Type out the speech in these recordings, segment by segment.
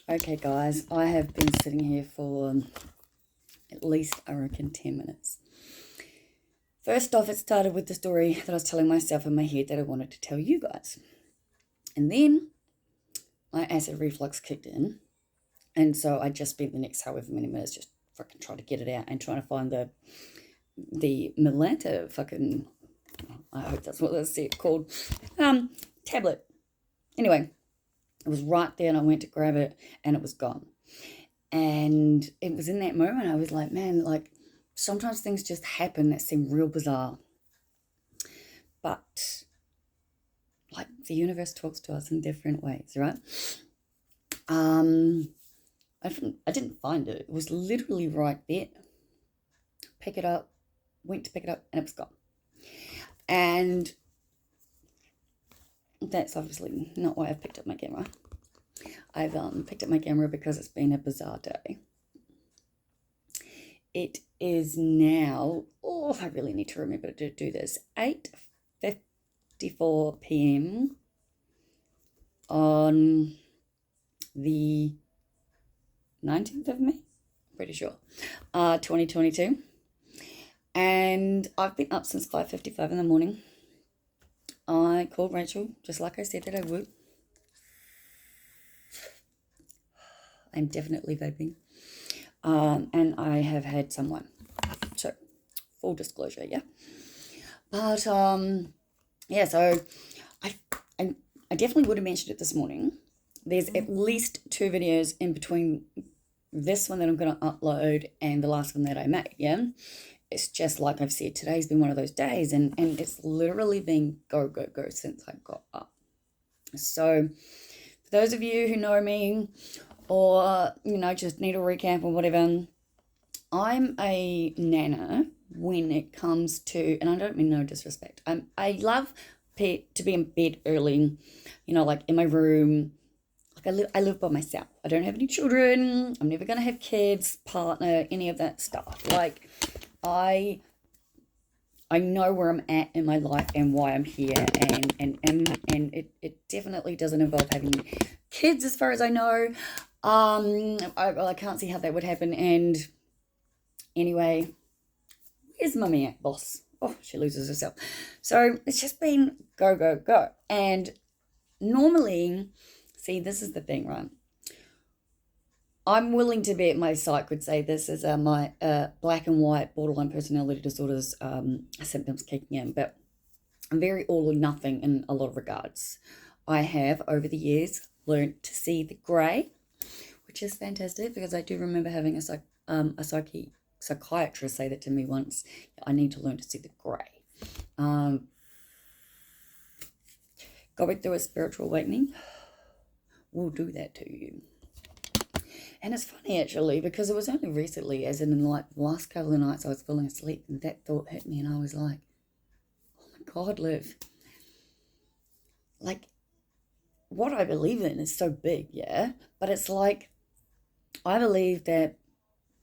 Okay, guys, I have been sitting here for at least, I reckon, 10 minutes. First off, it started with the story that I was telling myself in my head that I wanted to tell you guys. And then my acid reflux kicked in. And so I just spent the next however many minutes just fucking trying to get it out and trying to find the Mylanta fucking, I hope that's what that's called, tablet. Anyway, it was right there and I went to grab it and it was gone. And it was in that moment I was like, man, like sometimes things just happen that seem real bizarre. But like the universe talks to us in different ways, right? I didn't find it. It was literally right there. Went to pick it up, and it was gone. And that's obviously not why I've picked up my camera. I've picked up my camera because it's been a bizarre day. It is now, I really need to remember to do this, 8:54 p.m. on the 19th of May, pretty sure, 2022. And I've been up since 5:55 in the morning. I called Rachel, just like I said that I would. I'm definitely vaping. And I have had someone. So, full disclosure, yeah. But, yeah, so I definitely would have mentioned it this morning. There's at least 2 videos in between this one that I'm going to upload and the last one that I made, yeah? It's just like I've said, today's been one of those days, and it's literally been go, go, go since I got up. So, for those of you who know me, or, just need a recap or whatever, I'm a nana when it comes to, and I don't mean no disrespect, I love to be in bed early, like in my room. Like I live by myself. I don't have any children. I'm never going to have kids, partner, any of that stuff. Like, I know where I'm at in my life and why I'm here, and it definitely doesn't involve having kids as far as I know. I can't see how that would happen. And anyway, where's mummy at, boss? Oh, she loses herself. So it's just been go, go, go. And normally, see, this is the thing, right? I'm willing to bet my psych would say this is my black and white borderline personality disorders symptoms kicking in, but I'm very all or nothing in a lot of regards. I have, over the years, learned to see the grey, which is fantastic because I do remember having a psychiatrist say that to me once. I need to learn to see the grey. Going through a spiritual awakening will do that to you. And it's funny, actually, because it was only recently, as in like the last couple of nights I was falling asleep, and that thought hit me, and I was like, oh my God, Liv. Like, what I believe in is so big, yeah? But it's like, I believe that,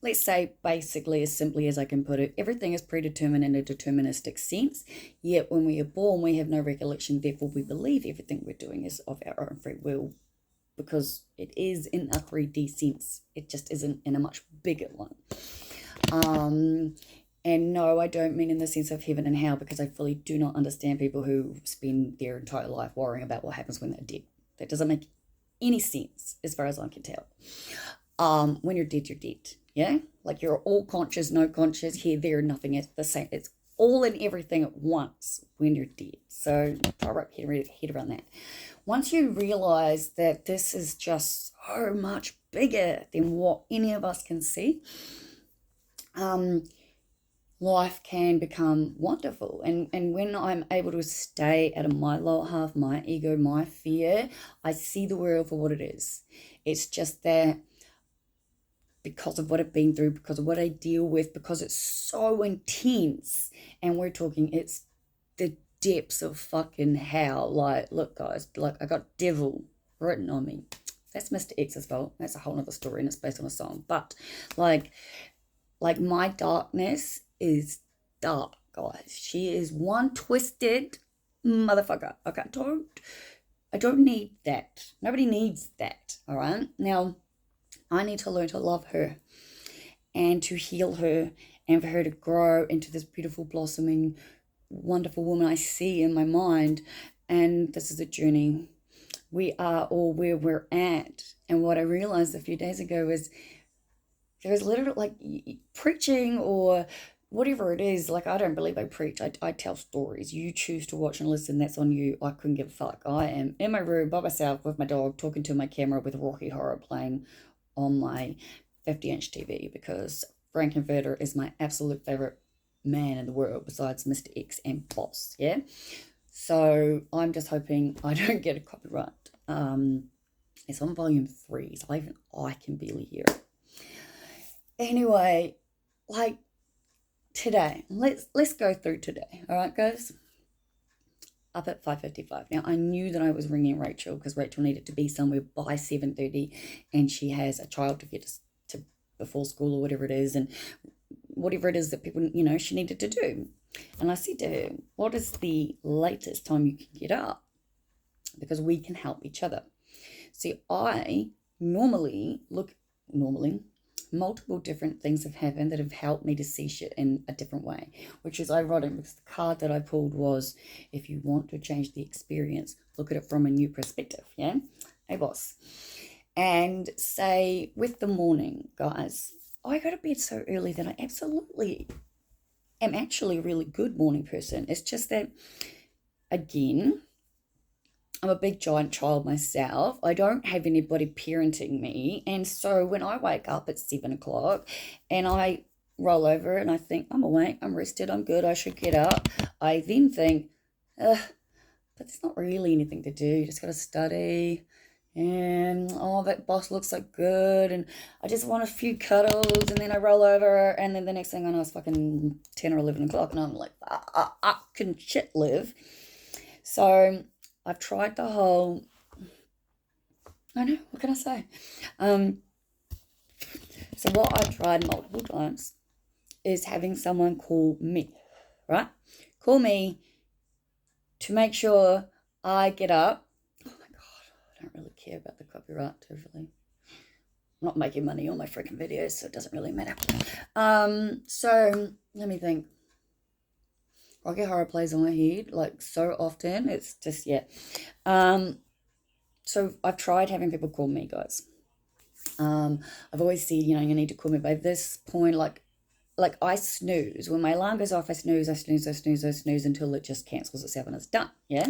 let's say, basically, as simply as I can put it, everything is predetermined in a deterministic sense, yet when we are born, we have no recollection, therefore we believe everything we're doing is of our own free will, because it is in a 3D sense. It just isn't in a much bigger one. And no, I don't mean in the sense of heaven and hell, because I fully do not understand people who spend their entire life worrying about what happens when they're dead. That doesn't make any sense as far as I can tell. When you're dead, you're dead. Yeah? Like you're all conscious, no conscious, here, there, nothing is the same. It's all and everything at once when you're dead. So try to wrap your head around that. Once you realize that this is just so much bigger than what any of us can see, life can become wonderful. And when I'm able to stay out of my lower half, my ego, my fear, I see the world for what it is. It's just that because of what I've been through, because of what I deal with, because it's so intense, and we're talking, it's the depths of fucking hell. Like, look, guys, like I got devil written on me. That's Mr. X's fault. That's a whole other story, and it's based on a song. But like my darkness is dark, guys. She is one twisted motherfucker. Okay, I don't need that. Nobody needs that. All right. Now, I need to learn to love her and to heal her and for her to grow into this beautiful, blossoming, wonderful woman I see in my mind. And this is a journey. We are all where we're at. And what I realized a few days ago is there's literally like preaching or whatever it is. Like, I don't believe I preach. I tell stories. You choose to watch and listen. That's on you. I couldn't give a fuck. I am in my room by myself with my dog, talking to my camera with Rocky Horror playing on my 50-inch TV because Frank-N-Furter is my absolute favorite man in the world besides Mr. X and Boss. Yeah. So I'm just hoping I don't get a copyright. It's on volume 3, so even I can barely hear it. Anyway, like today, let's go through today. All right, guys. Up at 5:55. Now I knew that I was ringing Rachel because Rachel needed to be somewhere by 7:30, and she has a child to get to before school or whatever it is, and whatever it is that people, she needed to do. And I said to her, what is the latest time you can get up? Because we can help each other. See, I normally, multiple different things have happened that have helped me to see shit in a different way, which is ironic because the card that I pulled was, if you want to change the experience, look at it from a new perspective, yeah? Hey, boss. And say, with the morning, guys, I go to bed so early that I absolutely am actually a really good morning person. It's just that, again, I'm a big giant child myself. I don't have anybody parenting me. And so when I wake up at 7 o'clock and I roll over and I think, I'm awake, I'm rested, I'm good, I should get up, I then think, but there's not really anything to do. You just got to study. And, that boss looks so good. And I just want a few cuddles. And then I roll over. And then the next thing I know, it's fucking 10 or 11 o'clock. And I'm like, I can shit live. So I've tried the whole, I know, what can I say? So what I've tried multiple times is having someone call me, right? Call me to make sure I get up. Oh my God, I don't really care about the copyright, truthfully. I'm not making money on my freaking videos, so it doesn't really matter. So let me think. Rocky Horror plays on my head like so often. It's just, yeah. So I've tried having people call me, guys. I've always said, you need to call me by this point. Like I snooze. When my alarm goes off, I snooze until it just cancels itself and it's done. Yeah.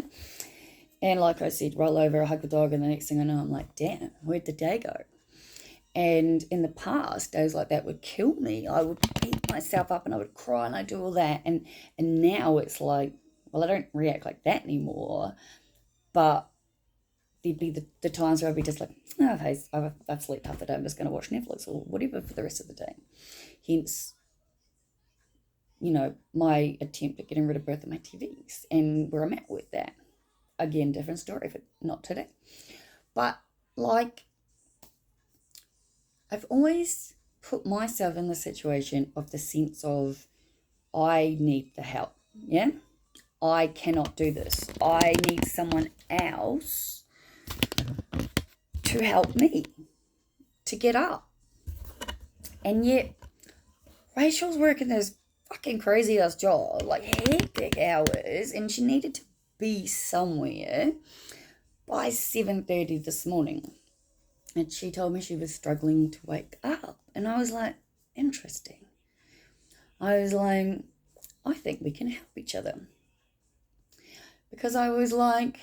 And like I said, roll over, hug the dog, and the next thing I know, I'm like, damn, where'd the day go? And in the past, days like that would kill me. I would beat myself up and I would cry and I'd do all that. And now it's like, well, I don't react like that anymore. But there'd be the times where I'd be just like, oh, hey, I've slept half the day. I'm just going to watch Netflix or whatever for the rest of the day. Hence, my attempt at getting rid of both of my TVs and where I'm at with that. Again, different story, but not today. But like, I've always put myself in the situation of the sense of I need the help, yeah? I cannot do this. I need someone else to help me to get up. And yet, Rachel's working this fucking crazy-ass job, like hectic hours, and she needed to be somewhere by 7:30 this morning. And she told me she was struggling to wake up. And I was like, interesting. I was like, I think we can help each other. Because I was like,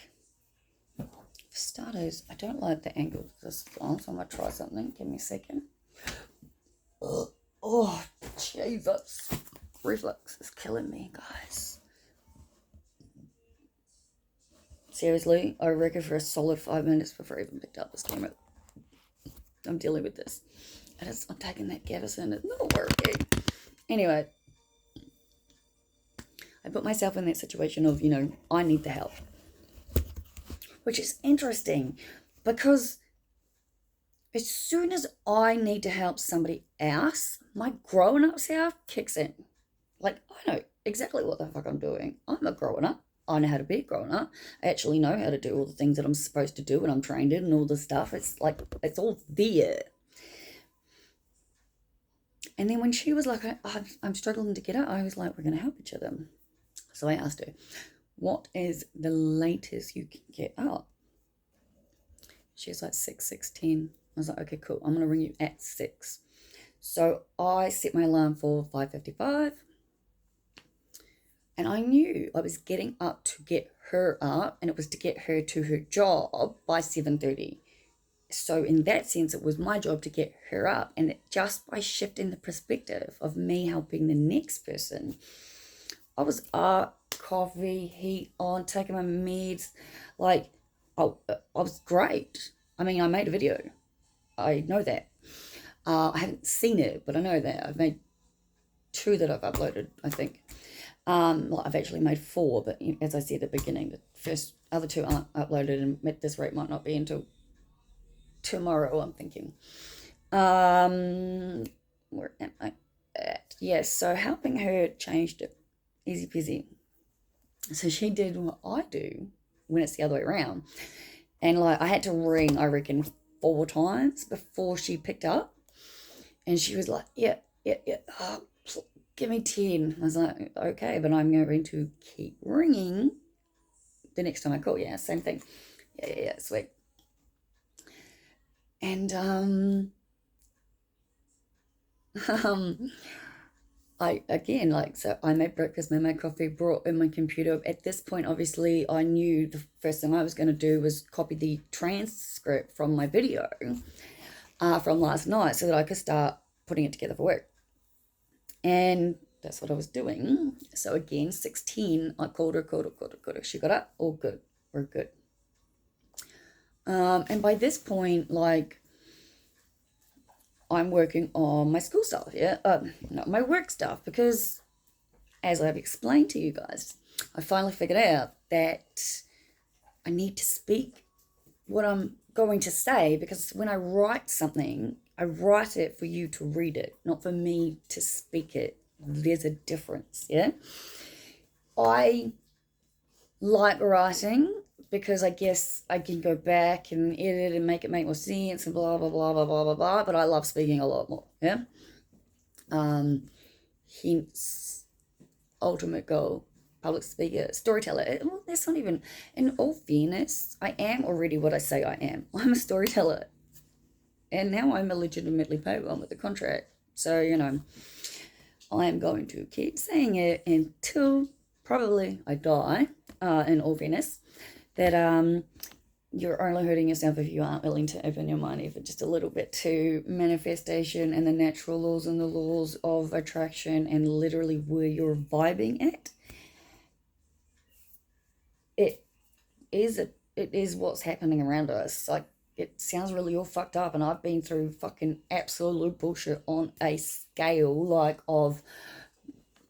for starters, I don't like the angle of this phone, so I'm going to try something. Give me a second. Oh, Jesus. Reflux is killing me, guys. Seriously, I reckon for a solid 5 minutes before I even picked up this camera, I'm dealing with this. I'm taking that Gavison. It's not working. Anyway, I put myself in that situation of, I need the help. Which is interesting because as soon as I need to help somebody else, my grown-up self kicks in. Like, I know exactly what the fuck I'm doing. I'm a grown-up. I know how to be a grown-up. I actually know how to do all the things that I'm supposed to do and I'm trained in and all the stuff. It's like, it's all there. And then when she was like, I'm struggling to get up, I was like, we're going to help each other. So I asked her, what is the latest you can get up? She was like 6:10. I was like, okay, cool. I'm going to ring you at 6. So I set my alarm for 5:55. And I knew I was getting up to get her up, and it was to get her to her job by 7:30. So in that sense, it was my job to get her up. And just by shifting the perspective of me helping the next person, I was up, coffee, heat on, taking my meds. Like, I was great. I mean, I made a video. I know that. I haven't seen it, but I know that. I've made 2 that I've uploaded, I think. Well, I've actually made 4, but as I said at the beginning, the first other 2 aren't uploaded, and at this rate might not be until tomorrow, I'm thinking. Where am I at? Yes, so helping her changed it. Easy peasy. So she did what I do when it's the other way around. And like I had to ring, I reckon, 4 times before she picked up. And she was like, yeah. Oh, give me 10. I was like, okay, but I'm going to keep ringing the next time I call. Yeah, same thing. Yeah, sweet. And I again, like, so I made breakfast, made my coffee, brought in my computer. At this point, obviously, I knew the first thing I was going to do was copy the transcript from my video from last night so that I could start putting it together for work. And that's what I was doing. So again, 6:10, I called her. She got up, all good, we're good. And by this point, like, I'm working on my school stuff, yeah? Not my work stuff, because as I've explained to you guys, I finally figured out that I need to speak what I'm going to say, because when I write something, I write it for you to read it, not for me to speak it. There's a difference, yeah? I like writing because I guess I can go back and edit and make it make more sense and blah, blah, blah, blah, blah, blah, blah, but I love speaking a lot more, yeah? Hence, ultimate goal, public speaker, storyteller. Well, that's not even, in all fairness, I am already what I say I am. I'm a storyteller. And now I'm a legitimately paid one with a contract. So, I am going to keep saying it until probably I die, in all fairness, that you're only hurting yourself if you aren't willing to open your mind even just a little bit to manifestation and the natural laws and the laws of attraction, and literally where you're vibing at. It is what's happening around us. Like, it sounds really all fucked up, and I've been through fucking absolute bullshit on a scale like of,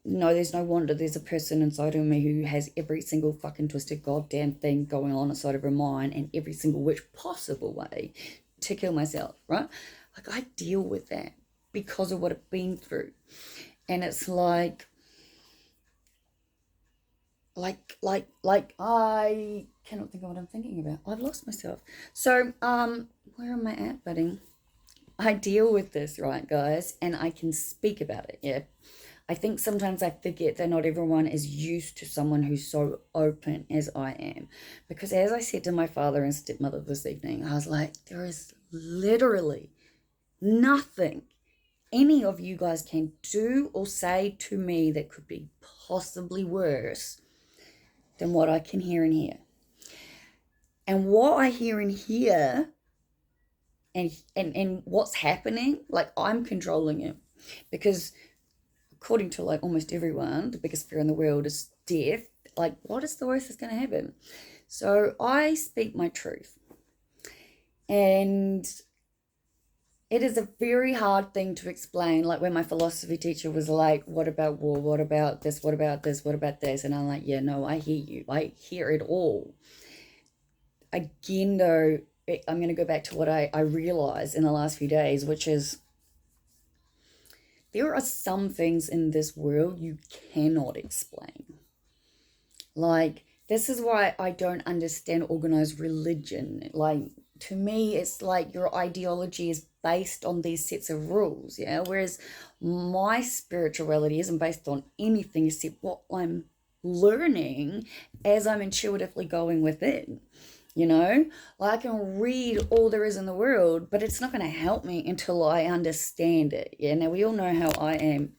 no, there's no wonder there's a person inside of me who has every single fucking twisted goddamn thing going on inside of her mind, and every single which possible way to kill myself, right? Like, I deal with that because of what I've been through. And it's like I cannot think of what I'm thinking about. I've lost myself. So, where am I at, buddy? I deal with this, right, guys, and I can speak about it, yeah? I think sometimes I forget that not everyone is used to someone who's so open as I am. Because as I said to my father and stepmother this evening, I was like, there is literally nothing any of you guys can do or say to me that could be possibly worse than what I can hear and hear. And what I hear and hear and what's happening, like, I'm controlling it. Because according to like almost everyone, the biggest fear in the world is death. Like, what is the worst that's going to happen? So I speak my truth. And it is a very hard thing to explain. Like, when my philosophy teacher was like, what about war? What about this? What about this? What about this? And I'm like, yeah, no, I hear you. I hear it all. Again, though, I'm going to go back to what I realized in the last few days, which is, there are some things in this world you cannot explain. Like, this is why I don't understand organized religion. Like, to me, it's like your ideology is based on these sets of rules, yeah. Whereas my spirituality isn't based on anything except what I'm learning as I'm intuitively going within. You know, like I can read all there is in the world, but it's not going to help me until I understand it. Yeah. Now we all know how I am.